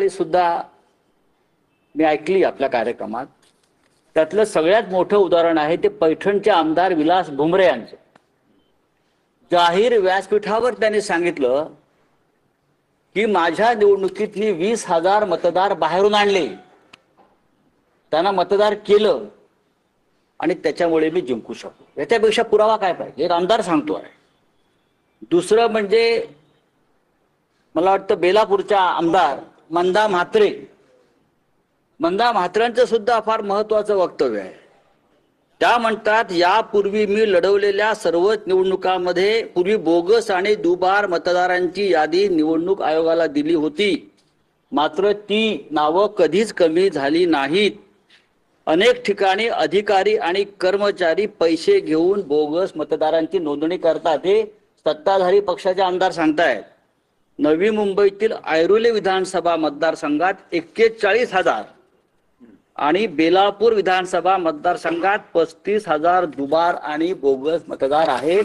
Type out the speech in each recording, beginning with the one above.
सकाळी सुद्धा मी ऐकली आपल्या कार्यक्रमात. त्यातलं सगळ्यात मोठं उदाहरण आहे ते पैठणचे आमदार विलास भुमरे यांचे. जाहीर व्यासपीठावर त्यांनी सांगितलं की माझ्या निवडणुकीत मी 20,000 मतदार बाहेरून आणले, त्यांना मतदार केलं आणि त्याच्यामुळे मी जिंकू शकतो. याच्यापेक्षा पुरावा काय पाहिजे? एक आमदार सांगतो आहे. दुसरं म्हणजे मला वाटतं बेलापूरच्या आमदार मंदा म्हात्रे, मंदा म्हात्रेंचं सुद्धा फार महत्वाचं वक्तव्य आहे. त्या म्हणतात यापूर्वी मी लढवलेल्या सर्वच निवडणुकांमध्ये पूर्वी बोगस आणि दुबार मतदारांची यादी निवडणूक आयोगाला दिली होती, मात्र ती नावं कधीच कमी झाली नाहीत. अनेक ठिकाणी अधिकारी आणि कर्मचारी पैसे घेऊन बोगस मतदारांची नोंदणी करतात, हे सत्ताधारी पक्षाचे आमदार सांगतायत. नवी मुंबईतील ऐरोली विधानसभा मतदारसंघात 41,000 आणि बेलापूर विधानसभा मतदारसंघात 35,000 दुबार आणि बोगस मतदार आहेत,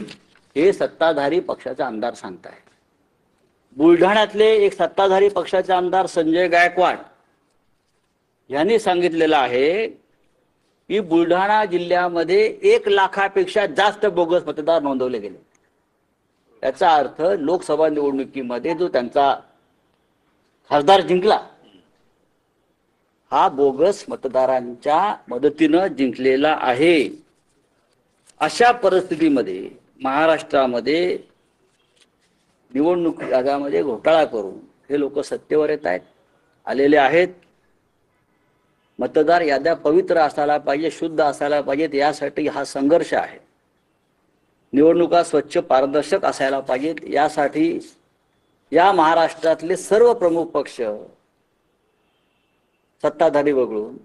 हे सत्ताधारी पक्षाचे आमदार सांगतायत. बुलढाण्यातले एक सत्ताधारी पक्षाचे आमदार संजय गायकवाड यांनी सांगितलेलं आहे की बुलढाणा जिल्ह्यामध्ये 1 लाखापेक्षा जास्त बोगस मतदार नोंदवले गेले. याचा अर्थ लोकसभा निवडणुकीमध्ये जो त्यांचा खासदार जिंकला हा बोगस मतदारांच्या मदतीनं जिंकलेला आहे. अशा परिस्थितीमध्ये महाराष्ट्रामध्ये निवडणूक आयोगामध्ये घोटाळा करून हे लोक सत्तेवर येत आहेत, आलेले आहेत. मतदार याद्या पवित्र असायला पाहिजे, शुद्ध असायला पाहिजेत, यासाठी हा संघर्ष आहे. निवडणुका स्वच्छ पारदर्शक असायला पाहिजेत, यासाठी या महाराष्ट्रातले सर्व प्रमुख पक्ष सत्ताधारी वगळून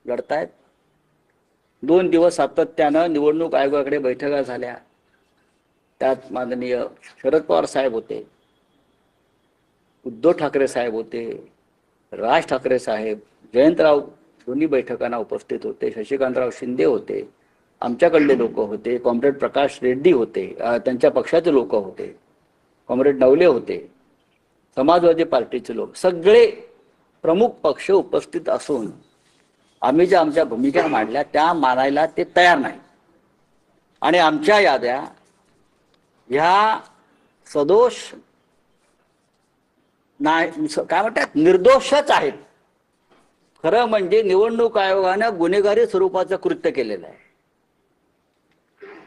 लढतायत. 2 दिवस सातत्यानं निवडणूक आयोगाकडे बैठका झाल्या. त्यात माननीय शरद पवार साहेब होते, उद्धव ठाकरे साहेब होते, राज ठाकरे साहेब, जयंतराव दोन्ही बैठकांना उपस्थित होते, शशिकांतराव शिंदे होते, आमच्याकडले लोक होते, कॉम्रेड प्रकाश रेड्डी होते, त्यांच्या पक्षाचे लोक होते, कॉम्रेड नवले होते, समाजवादी पार्टीचे लोक, सगळे प्रमुख पक्ष उपस्थित असून आम्ही ज्या आमच्या भूमिका मांडल्या त्या मानायला ते तयार नाही. आणि आमच्या याद्या ह्या सदोष नाही, काय म्हणतात, निर्दोषच आहेत. खरं म्हणजे निवडणूक आयोगानं गुन्हेगारी स्वरूपाचं कृत्य केलेलं आहे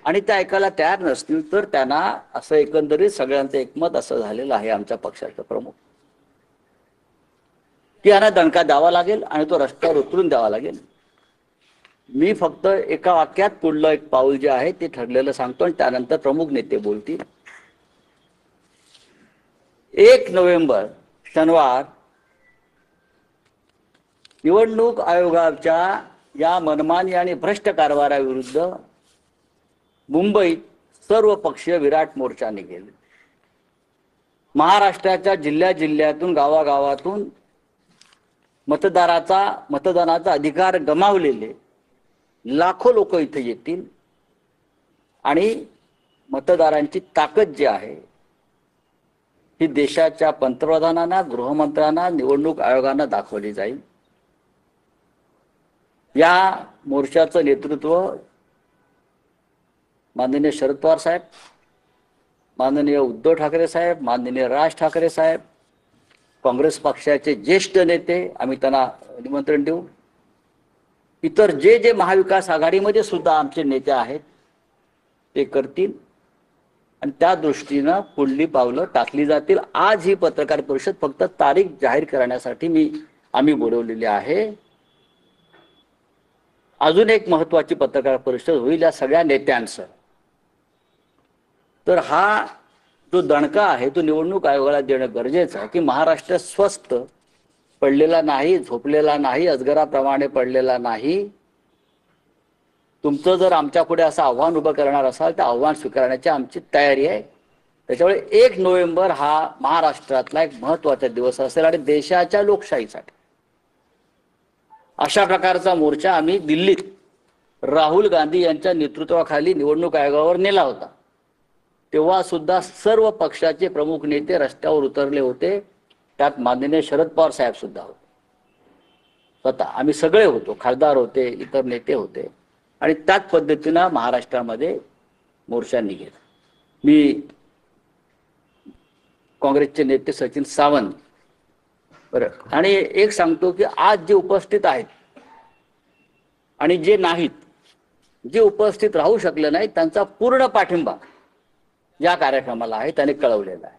आणि ते ऐकायला तयार नसतील तर त्यांना असं एकंदरीत सगळ्यांचं एकमत असं झालेलं आहे आमच्या पक्षाचं प्रमुख की यांना दणका द्यावा लागेल आणि तो रस्त्यावर उतरून द्यावा लागेल. मी फक्त एका वाक्यात पुढलं एक पाऊल जे आहे ते ठरलेलं सांगतो आणि त्यानंतर प्रमुख नेते बोलतील. 1 नोव्हेंबर शनिवार निवडणूक आयोगाच्या या मनमानी आणि भ्रष्ट कारभाराविरुद्ध मुंबईत सर्व पक्षीय विराट मोर्चा निघेल. महाराष्ट्राच्या जिल्ह्यातून गावागावातून मतदानाचा अधिकार गमावलेले लाखो लोक इथे येतील आणि मतदारांची ताकद जी आहे ही देशाच्या पंतप्रधानांना, गृहमंत्र्यांना, निवडणूक आयोगांना दाखवली जाईल. या मोर्चाचं नेतृत्व माननीय शरद पवार साहेब, माननीय उद्धव ठाकरे साहेब, माननीय राज ठाकरे साहेब, काँग्रेस पक्षाचे ज्येष्ठ नेते, आम्ही त्यांना निमंत्रण देऊ. इतर जे जे महाविकास आघाडीमध्ये सुद्धा आमचे नेते आहेत ते करतील आणि त्या दृष्टीनं पुढली पावलं टाकली जातील. आज ही पत्रकार परिषद फक्त तारीख जाहीर करण्यासाठी आम्ही बोलवलेली आहे. अजून एक महत्वाची पत्रकार परिषद होईल या सगळ्या नेत्यांचं. तर हा जो दणका आहे तो निवडणूक आयोगाला देणं गरजेचं आहे की महाराष्ट्र स्वस्थ पडलेला नाही, झोपलेला नाही, अजगराप्रमाणे पडलेला नाही. तुमचं जर आमच्या पुढे असं आव्हान उभं करणार असाल तर आव्हान स्वीकारण्याची आमची तयारी आहे. त्याच्यामुळे 1 नोव्हेंबर हा महाराष्ट्रातला एक महत्वाचा दिवस असेल आणि देशाच्या लोकशाहीसाठी अशा प्रकारचा मोर्चा आम्ही दिल्लीत राहुल गांधी यांच्या नेतृत्वाखाली निवडणूक आयोगावर नेला होता. तेव्हा सुद्धा सर्व पक्षाचे प्रमुख नेते रस्त्यावर उतरले होते त्यात माननीय शरद पवार साहेब सुद्धा होते, स्वतः आम्ही सगळे होतो, खासदार होते, इतर नेते होते, आणि त्याच पद्धतीनं महाराष्ट्रामध्ये मोर्चा निघेल. मी काँग्रेसचे नेते सचिन सावंत, बरं, आणि एक सांगतो की आज जे उपस्थित आहेत आणि जे नाहीत, जे उपस्थित राहू शकले नाहीत, त्यांचा पूर्ण पाठिंबा या कार्यक्रमाला आहे, त्याने कळवलेला आहे.